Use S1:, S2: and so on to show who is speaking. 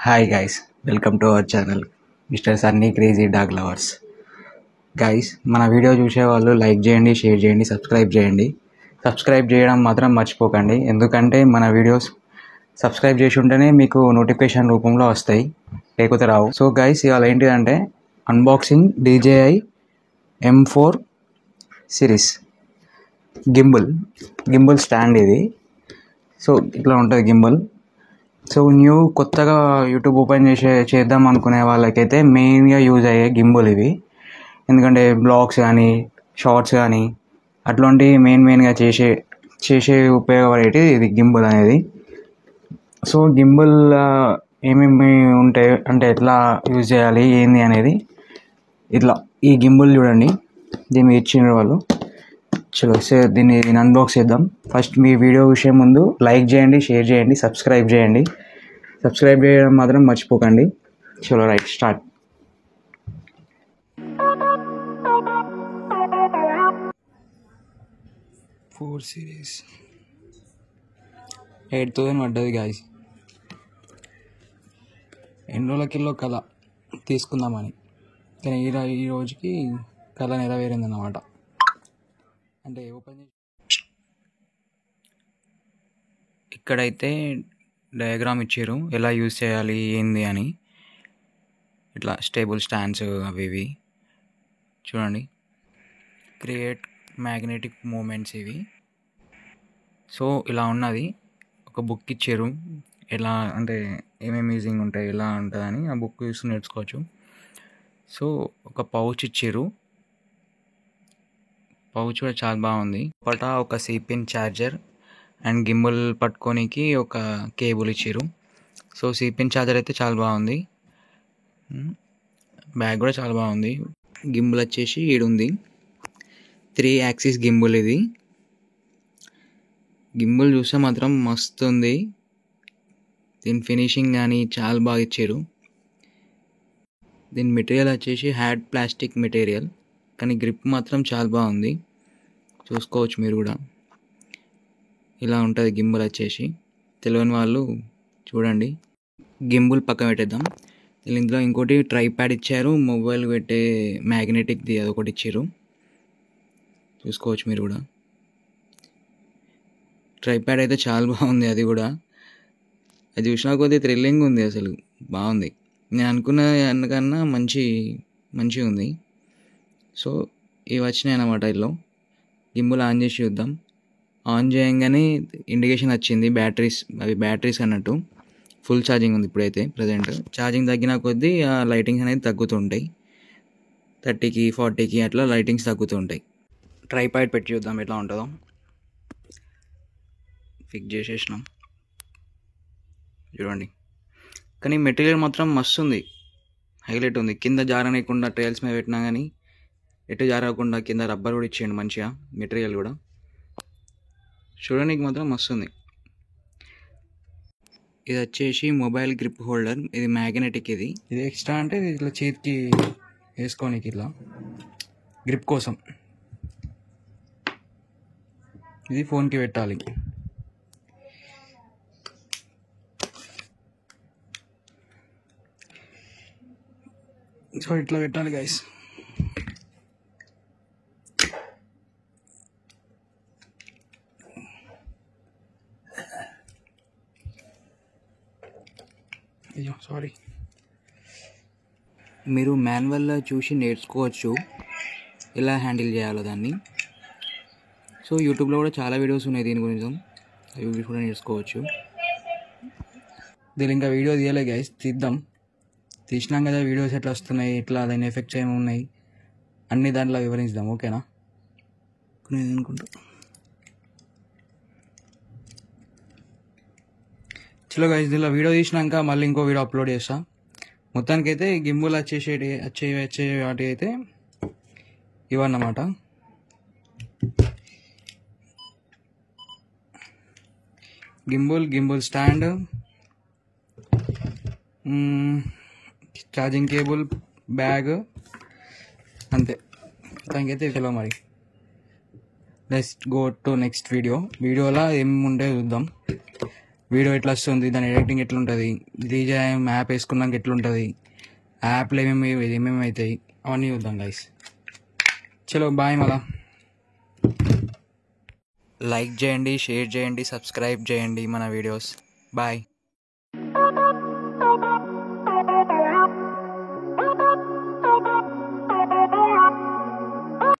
S1: Hi guys, welcome to our channel mister Sunny crazy dog lovers. Guys, మన video చూసే వాళ్ళు like చేయండి, share చేయండి, సబ్స్క్రైబ్ చేయండి. సబ్స్క్రైబ్ చేయడం మాత్రం మర్చిపోకండి, ఎందుకంటే మన వీడియోస్ సబ్స్క్రైబ్ చేసి ఉంటేనే మీకు నోటిఫికేషన్ రూపంలో వస్తాయి, లేకపోతే రావు. సో గైస్, ఇవాళ ఏంటిదంటే unboxing DJI M4 series gimbal stand ఇది. సో ఇట్లా ఉంటుంది గింబుల్. సో కొత్తగా యూట్యూబ్ ఓపెన్ చేద్దాం అనుకునే వాళ్ళకైతే మెయిన్గా యూజ్ అయ్యే గింబుల్ ఇవి. ఎందుకంటే బ్లాగ్స్ కానీ షార్ట్స్ కానీ అట్లాంటివి మెయిన్గా చేసే ఉపయోగపడేది ఇది గింబుల్ అనేది. సో గింబుల్ ఏమేమి ఉంటాయి అంటే ఎట్లా యూజ్ చేయాలి ఏంది అనేది ఇట్లా ఈ గింబుల్ చూడండి, దీన్ని ఇచ్చిన వాళ్ళు. చలో దీన్ని అన్బాక్స్ చేద్దాం. ఫస్ట్ మీ వీడియో చూసే ముందు లైక్ చేయండి, షేర్ చేయండి, సబ్స్క్రైబ్ చేయండి. సబ్స్క్రైబ్ చేయడం మాత్రం మర్చిపోకండి. చలో రైట్ స్టార్ట్. ఫోర్ సిరీస్ 8,000 పడ్డది గాయస్. ఎన్ని రోజులకిలో కళ తీసుకుందామని, కానీ ఈ రోజుకి కళ నెరవేరిందన్నమాట. అంటే ఓపెన్ ఇక్కడైతే డయాగ్రామ్ ఇచ్చారు ఎలా యూజ్ చేయాలి ఏంది అని. ఇట్లా స్టేబుల్ స్టాండ్స్ అవి ఇవి చూడండి. క్రియేట్ మ్యాగ్నెటిక్ మూమెంట్స్ ఇవి. సో ఇలా ఉన్నది. ఒక బుక్ ఇచ్చారు ఎలా అంటే ఏమేమి యూజింగ్ ఉంటాయి ఎలా ఉంటుందని, ఆ బుక్ చూసి నేర్చుకోవచ్చు. సో ఒక పౌచ్ ఇచ్చారు, పౌచ్ కూడా చాలా బాగుంది. ఒక సిపిన్ ఛార్జర్ అండ్ గింబుల్ పట్టుకోనికి ఒక కేబుల్ ఇచ్చారు. సో సిపిన్ ఛార్జర్ అయితే చాలా బాగుంది, బ్యాగ్ కూడా చాలా బాగుంది. గింబుల్ వచ్చేసి ఈడుంది, 3 యాక్సిస్ గింబుల్ ఇది. గింబుల్ చూస్తే మాత్రం మస్తు ఉంది, దీని ఫినిషింగ్ కానీ చాలా బాగా ఇచ్చారు. దీని మెటీరియల్ వచ్చేసి హ్యాడ్ ప్లాస్టిక్ మెటీరియల్, కానీ గ్రిప్ మాత్రం చాలా బాగుంది, చూసుకోవచ్చు మీరు కూడా. ఇలా ఉంటుంది గింబుల్ వచ్చేసి. తెలియని వాళ్ళు చూడండి. గింబుల్ పక్కన పెట్టేద్దాం. ఇందులో ఇంకోటి ట్రైప్యాడ్ ఇచ్చారు, మొబైల్ పెట్టే మ్యాగ్నెటిక్ది అదొకటి ఇచ్చారు, చూసుకోవచ్చు మీరు కూడా. ట్రైప్యాడ్ అయితే చాలా బాగుంది, అది కూడా. అది చూసినా కొద్దిగా థ్రిల్లింగ్ ఉంది, అసలు బాగుంది. నేను అనుకున్న దానికన్నా మంచిగా ఉంది. సో ఇవి వచ్చినాయి అన్నమాట. ఇందులో గింబుల్ ఆన్ చేసి చూద్దాం. ఆన్ చేయగానే ఇండికేషన్ వచ్చింది, బ్యాటరీస్ అన్నట్టు. ఫుల్ ఛార్జింగ్ ఉంది ఇప్పుడైతే ప్రజెంట్. ఛార్జింగ్ తగ్గిన కొద్దీ ఆ లైటింగ్స్ అనేది తగ్గుతుంటాయి, 30కి 40కి అట్లా లైటింగ్స్ తగ్గుతుంటాయి. ట్రైపాడ్ పెట్టి చూద్దాం ఎట్లా ఉంటుందో. ఫిక్స్ చేసేసినాం చూడండి. కానీ మెటీరియల్ మాత్రం మస్తు ఉంది, హైలైట్ ఉంది. కింద జారనేయకుండా ట్రయల్స్ మీద పెట్టినా కానీ ఎటు జారకుండా కింద రబ్బర్ కూడా ఇచ్చేయండి మంచిగా, మెటీరియల్ కూడా చూడడానికి మాత్రం మస్తు ఉంది. ఇది వచ్చేసి మొబైల్ గ్రిప్ హోల్డర్, ఇది మ్యాగ్నెటిక్. ఇది ఎక్స్ట్రా అంటే ఇట్లా చేతికి వేసుకోనికి ఇట్లా గ్రిప్ కోసం. ఇది ఫోన్కి పెట్టాలి. సో ఇట్లా పెట్టాలి గైస్. అయ్యో సారీ. మీరు మాన్యువల్లో చూసి నేర్చుకోవచ్చు ఎలా హ్యాండిల్ చేయాలో దాన్ని. సో యూట్యూబ్లో కూడా చాలా వీడియోస్ ఉన్నాయి దీని గురించి, అవి కూడా నేర్చుకోవచ్చు. దీని ఇంకా వీడియో తీయలే గైస్, తీసినాం కదా. వీడియోస్ ఎట్లా వస్తున్నాయి, ఎట్లా దాని ఎఫెక్ట్స్ ఏమి ఉన్నాయి అన్ని దాంట్లో వివరిస్తాం, ఓకేనా? అనుకుంటా. చలో గైస్, దీనిలో వీడియో తీసినాక మళ్ళీ ఇంకో వీడియో అప్లోడ్ చేస్తా. మొత్తానికైతే గింబుల్ వచ్చే వాటి అయితే ఇవన్నమాట. Gimbal stand, charging cable, bag, అంతే. దానికైతే చలో మరి లెట్స్ గో టు నెక్స్ట్ వీడియోలో ఏమి ఉంటే చూద్దాం. వీడియో ఎట్లా వస్తుంది, దాని ఎడిటింగ్ ఎట్లుంటుంది, DJI యాప్ వేసుకున్నాక ఎట్లుంటుంది, యాప్లో ఏమేమి అవుతాయి అవన్నీ చూద్దాం గైస్. చలో బాయ్. మళ్ళా లైక్ చేయండి, షేర్ చేయండి, సబ్స్క్రైబ్ చేయండి మన వీడియోస్. బాయ్.